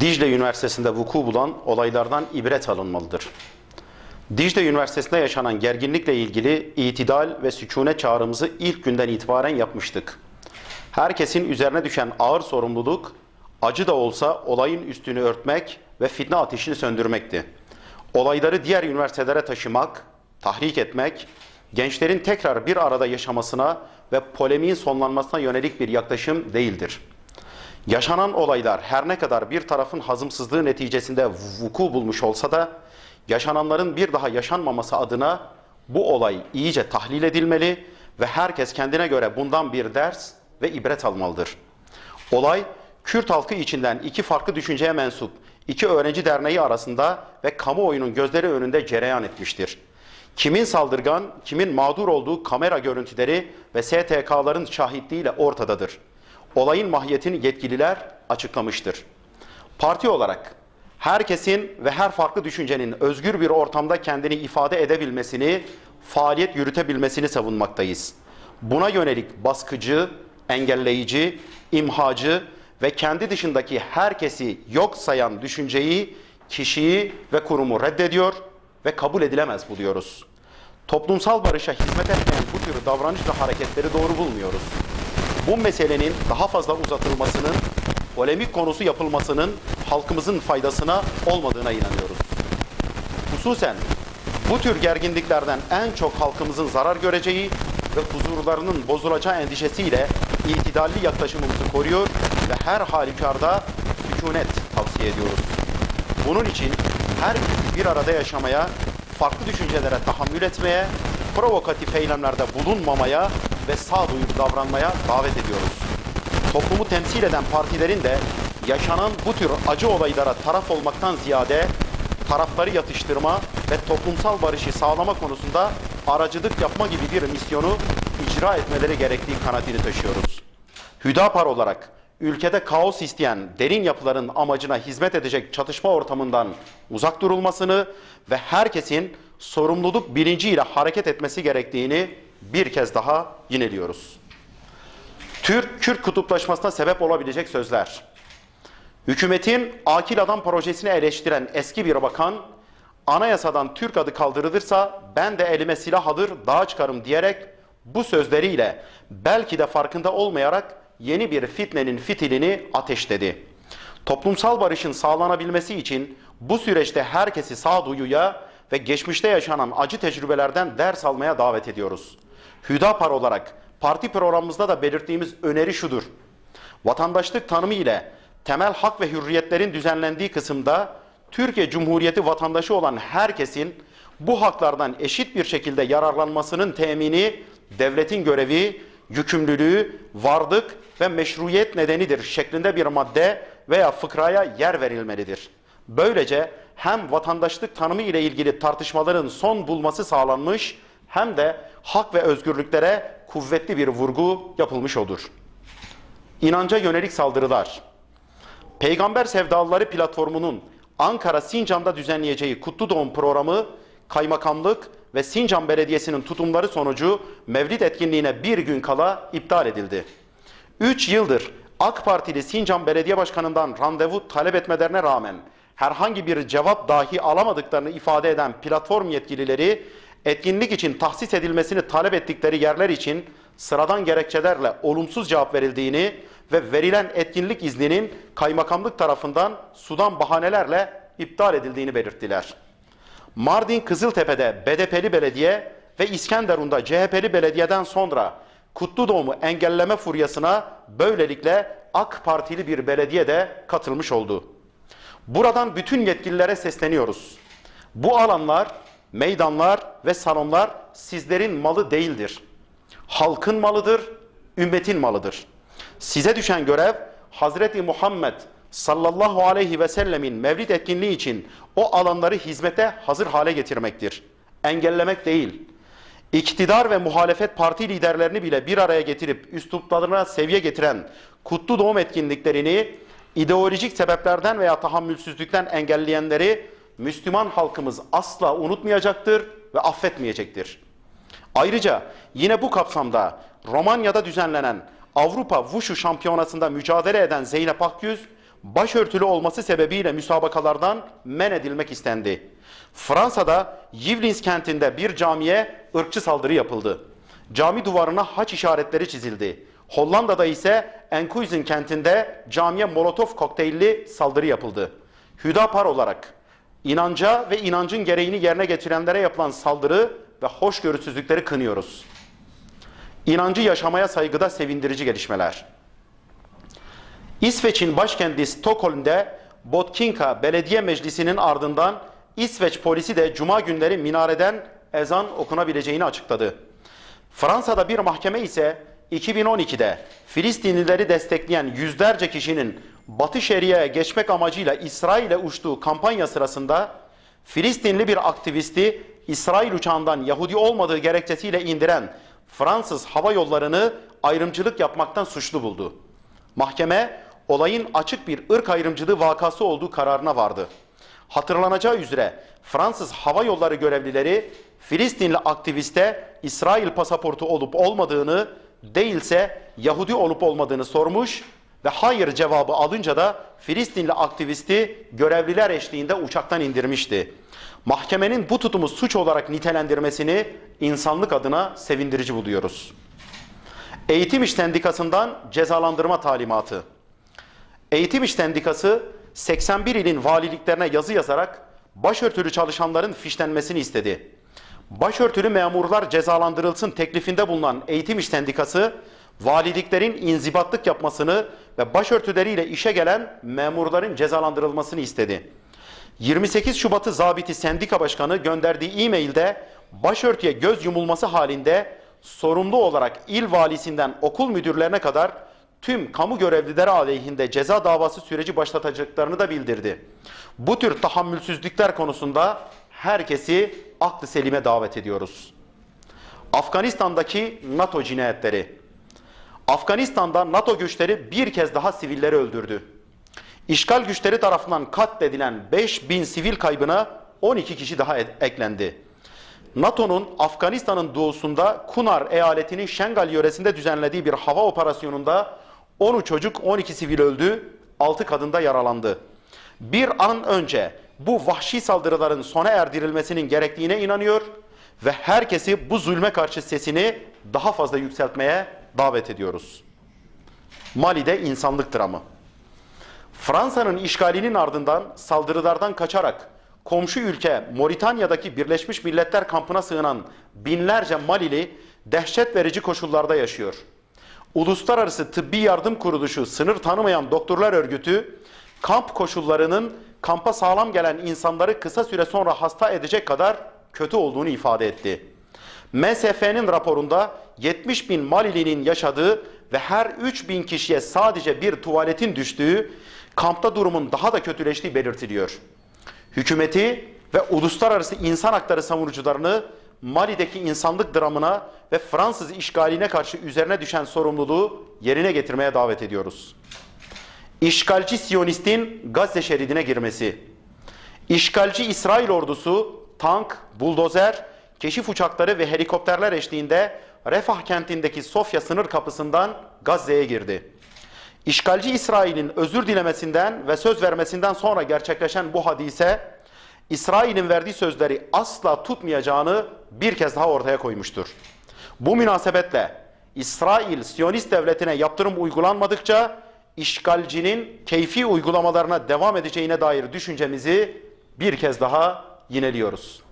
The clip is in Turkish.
Dicle Üniversitesi'nde vuku bulan olaylardan ibret alınmalıdır. Dicle Üniversitesi'nde yaşanan gerginlikle ilgili itidal ve sükunet çağrımızı ilk günden itibaren yapmıştık. Herkesin üzerine düşen ağır sorumluluk, acı da olsa olayın üstünü örtmek ve fitne ateşini söndürmekti. Olayları diğer üniversitelere taşımak, tahrik etmek, gençlerin tekrar bir arada yaşamasına ve polemiğin sonlanmasına yönelik bir yaklaşım değildir. Yaşanan olaylar her ne kadar bir tarafın hazımsızlığı neticesinde vuku bulmuş olsa da, yaşananların bir daha yaşanmaması adına bu olay iyice tahlil edilmeli ve herkes kendine göre bundan bir ders ve ibret almalıdır. Olay, Kürt halkı içinden iki farklı düşünceye mensup iki öğrenci derneği arasında ve kamuoyunun gözleri önünde cereyan etmiştir. Kimin saldırgan, kimin mağdur olduğu kamera görüntüleri ve STK'ların şahitliğiyle ortadadır. Olayın mahiyetini yetkililer açıklamıştır. Parti olarak herkesin ve her farklı düşüncenin özgür bir ortamda kendini ifade edebilmesini, faaliyet yürütebilmesini savunmaktayız. Buna yönelik baskıcı, engelleyici, imhacı ve kendi dışındaki herkesi yok sayan düşünceyi, kişiyi ve kurumu reddediyor ve kabul edilemez buluyoruz. Toplumsal barışa hizmet etmeyen bu tür davranış ve hareketleri doğru bulmuyoruz. Bu meselenin daha fazla uzatılmasının, polemik konusu yapılmasının halkımızın faydasına olmadığına inanıyoruz. Hususen bu tür gerginliklerden en çok halkımızın zarar göreceği ve huzurlarının bozulacağı endişesiyle itidalli yaklaşımımızı koruyor ve her halükarda sükunet tavsiye ediyoruz. Bunun için her bir arada yaşamaya, farklı düşüncelere tahammül etmeye, provokatif eylemlerde bulunmamaya ve sağduyulu davranmaya davet ediyoruz. Toplumu temsil eden partilerin de yaşanan bu tür acı olaylara taraf olmaktan ziyade tarafları yatıştırma ve toplumsal barışı sağlama konusunda aracılık yapma gibi bir misyonu icra etmeleri gerektiği kanaatini taşıyoruz. Hüdapar olarak ülkede kaos isteyen derin yapıların amacına hizmet edecek çatışma ortamından uzak durulmasını ve herkesin sorumluluk bilinciyle hareket etmesi gerektiğini bir kez daha yineliyoruz. Türk-Kürt kutuplaşmasına sebep olabilecek sözler. Hükümetin Akil Adam projesini eleştiren eski bir bakan, anayasadan Türk adı kaldırılırsa ben de elime silah alır dağa çıkarım diyerek bu sözleriyle belki de farkında olmayarak yeni bir fitnenin fitilini ateşledi. Toplumsal barışın sağlanabilmesi için bu süreçte herkesi sağduyuya ve geçmişte yaşanan acı tecrübelerden ders almaya davet ediyoruz. Hüdapar olarak parti programımızda da belirttiğimiz öneri şudur. Vatandaşlık tanımı ile temel hak ve hürriyetlerin düzenlendiği kısımda Türkiye Cumhuriyeti vatandaşı olan herkesin bu haklardan eşit bir şekilde yararlanmasının temini devletin görevi, yükümlülüğü, varlık ve meşruiyet nedenidir şeklinde bir madde veya fıkraya yer verilmelidir. Böylece hem vatandaşlık tanımı ile ilgili tartışmaların son bulması sağlanmış hem de hak ve özgürlüklere kuvvetli bir vurgu yapılmış olur. İnanca yönelik saldırılar. Peygamber Sevdalıları platformunun Ankara Sincan'da düzenleyeceği Kutlu Doğum programı, kaymakamlık ve Sincan Belediyesi'nin tutumları sonucu Mevlid etkinliğine bir gün kala iptal edildi. 3 yıldır AK Partili Sincan Belediye Başkanı'ndan randevu talep etmelerine rağmen herhangi bir cevap dahi alamadıklarını ifade eden platform yetkilileri, etkinlik için tahsis edilmesini talep ettikleri yerler için sıradan gerekçelerle olumsuz cevap verildiğini ve verilen etkinlik izninin kaymakamlık tarafından sudan bahanelerle iptal edildiğini belirttiler. Mardin Kızıltepe'de BDP'li belediye ve İskenderun'da CHP'li belediyeden sonra Kutlu Doğum'u engelleme furyasına böylelikle AK Partili bir belediye de katılmış oldu. Buradan bütün yetkililere sesleniyoruz. Bu alanlar, meydanlar ve salonlar sizlerin malı değildir. Halkın malıdır, ümmetin malıdır. Size düşen görev Hazreti Muhammed sallallahu aleyhi ve sellemin mevlid etkinliği için o alanları hizmete hazır hale getirmektir. Engellemek değil. İktidar ve muhalefet parti liderlerini bile bir araya getirip üsluplarına seviye getiren Kutlu Doğum etkinliklerini ideolojik sebeplerden veya tahammülsüzlükten engelleyenleri Müslüman halkımız asla unutmayacaktır ve affetmeyecektir. Ayrıca yine bu kapsamda Romanya'da düzenlenen Avrupa Wushu Şampiyonası'nda mücadele eden Zeynep Akgüz, başörtülü olması sebebiyle müsabakalardan men edilmek istendi. Fransa'da Yvelines kentinde bir camiye ırkçı saldırı yapıldı. Cami duvarına haç işaretleri çizildi. Hollanda'da ise Enkhuizen kentinde camiye Molotov kokteylli saldırı yapıldı. Hüdapar olarak inanca ve inancın gereğini yerine getirenlere yapılan saldırı ve hoşgörüsüzlükleri kınıyoruz. İnancı yaşamaya saygıda sevindirici gelişmeler. İsveç'in başkenti Stockholm'de Botkyrka Belediye Meclisi'nin ardından İsveç polisi de cuma günleri minareden ezan okunabileceğini açıkladı. Fransa'da bir mahkeme ise 2012'de Filistinlileri destekleyen yüzlerce kişinin Batı Şeria'ya geçmek amacıyla İsrail'e uçtuğu kampanya sırasında Filistinli bir aktivisti İsrail uçağından Yahudi olmadığı gerekçesiyle indiren Fransız hava yollarını ayrımcılık yapmaktan suçlu buldu. Mahkeme olayın açık bir ırk ayrımcılığı vakası olduğu kararına vardı. Hatırlanacağı üzere Fransız hava yolları görevlileri Filistinli aktiviste İsrail pasaportu olup olmadığını, değilse Yahudi olup olmadığını sormuş ve hayır cevabı alınca da Filistinli aktivisti görevliler eşliğinde uçaktan indirmişti. Mahkemenin bu tutumu suç olarak nitelendirmesini insanlık adına sevindirici buluyoruz. Eğitim İş Sendikası'ndan cezalandırma talimatı. Eğitim İş Sendikası 81 ilin valiliklerine yazı yazarak başörtülü çalışanların fişlenmesini istedi. Başörtülü memurlar cezalandırılsın teklifinde bulunan Eğitim İş Sendikası, valiliklerin inzibatlık yapmasını ve başörtüleriyle işe gelen memurların cezalandırılmasını istedi. 28 Şubat'ı zabiti sendika başkanı gönderdiği e-mailde başörtüye göz yumulması halinde sorumlu olarak il valisinden okul müdürlerine kadar tüm kamu görevlileri aleyhinde ceza davası süreci başlatacaklarını da bildirdi. Bu tür tahammülsüzlükler konusunda herkesi aklı selime davet ediyoruz. Afganistan'daki NATO cinayetleri. Afganistan'da NATO güçleri bir kez daha sivilleri öldürdü. İşgal güçleri tarafından katledilen 5000 sivil kaybına 12 kişi daha eklendi. NATO'nun Afganistan'ın doğusunda Kunar eyaletinin Şengal yöresinde düzenlediği bir hava operasyonunda 10 çocuk 12 sivil öldü, 6 kadın da yaralandı. Bir an önce bu vahşi saldırıların sona erdirilmesinin gerektiğine inanıyor ve herkesi bu zulme karşı sesini daha fazla yükseltmeye davet ediyoruz. Mali'de insanlık dramı. Fransa'nın işgalinin ardından saldırılardan kaçarak komşu ülke Moritanya'daki Birleşmiş Milletler kampına sığınan binlerce Malili dehşet verici koşullarda yaşıyor. Uluslararası Tıbbi Yardım Kuruluşu Sınır Tanımayan Doktorlar Örgütü, kamp koşullarının kampa sağlam gelen insanları kısa süre sonra hasta edecek kadar kötü olduğunu ifade etti. MSF'nin raporunda 70 bin Malili'nin yaşadığı ve her 3 bin kişiye sadece bir tuvaletin düştüğü, kampta durumun daha da kötüleştiği belirtiliyor. Hükümeti ve uluslararası insan hakları savunucularını Mali'deki insanlık dramına ve Fransız işgaline karşı üzerine düşen sorumluluğu yerine getirmeye davet ediyoruz. İşgalci Siyonistin Gazze şeridine girmesi. İşgalci İsrail ordusu tank, buldozer, keşif uçakları ve helikopterler eşliğinde Refah kentindeki Sofya sınır kapısından Gazze'ye girdi. İşgalci İsrail'in özür dilemesinden ve söz vermesinden sonra gerçekleşen bu hadise, İsrail'in verdiği sözleri asla tutmayacağını bir kez daha ortaya koymuştur. Bu münasebetle İsrail Siyonist devletine yaptırım uygulanmadıkça işgalcinin keyfi uygulamalarına devam edeceğine dair düşüncemizi bir kez daha yineliyoruz.